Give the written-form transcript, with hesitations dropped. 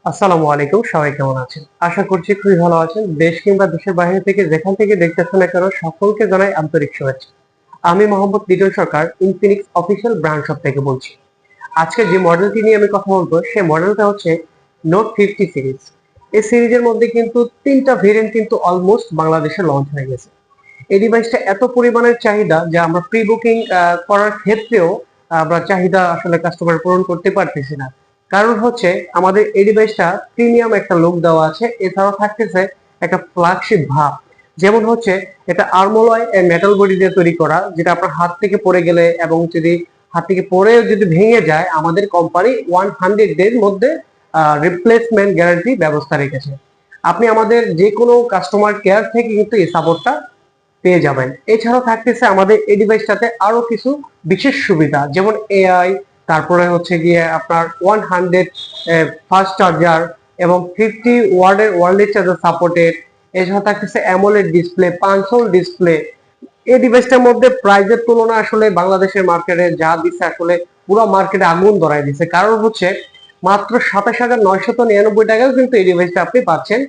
আসসালামু আলাইকুম, সবাই কেমন আছেন? আশা করছি খুবই ভালো আছেন। দেশ কিংবা দেশের বাইরে থেকে যেখান থেকে দেখতেছেন না কেন সকলকে জানাই আন্তরিক শুভেচ্ছা। আমি মোহাম্মদ লিটন সরকার ইনফিনিক্স অফিসিয়াল ব্র্যান্ড শপ থেকে বলছি। আজকে যে মডেলটি নিয়ে আমি কথা বলবো সেই মডেলটা হচ্ছে নোট 50 সিরিজ। এই সিরিজের মধ্যে কিন্তু ৩টা ভেরিয়েন্ট কিন্তু অলমোস্ট বাংলাদেশে লঞ্চ হয়ে গেছে। এই ডিভাইসটা এত পরিমাণের চাহিদা যে আমরা প্রি বুকিং করার ক্ষেত্রেও আমরা চাহিদা আসলে কাস্টমার পূরণ করতে পারতেছি না। কারণ হচ্ছে আমাদের এই ডিভাইসটা প্রিমিয়াম একটা লুক দেওয়া আছে, এছাড়াও থাকতেছে একটা ফ্ল্যাগশিপ ভাব। যেমন হচ্ছে এটা আর্মোলয় মেটাল বডি দিয়ে তৈরি করা, যেটা আপনার হাত থেকে পড়ে গেলে এবং যদি হাত থেকে পড়ে যদি ভেঙে যায় আমাদের কোম্পানি 100 ডের মধ্যে রিপ্লেসমেন্ট গ্যারান্টি ব্যবস্থা রেখেছে। আপনি আমাদের যে কোনো কাস্টমার কেয়ার থেকে কিন্তু এই সাপোর্টটা পেয়ে যাবেন। এছাড়াও থাকতেছে আমাদের এই ডিভাইসটাতে আরো কিছু বিশেষ সুবিধা, যেমন এআই, তারপরে হচ্ছে গিয়ে আপনার 100 ফাস্ট চার্জার এবং 50 ওয়ার্ডের ওয়্যারলেস চার্জার সাপোর্টেড। এছাড়া থাকতেছে অ্যামোলেড ডিসপ্লে, পাঁচল ডিসপ্লে। এই ডিভাইসটার মধ্যে প্রাইজের তুলনা আসলে বাংলাদেশের মার্কেটে যা দিচ্ছে আসলে পুরো মার্কেটে আগুন ধরায় দিচ্ছে। কারণ হচ্ছে মাত্র ২৭,৯৯৯ টাকাও কিন্তু এই ডিভাইসটা আপনি পাচ্ছেন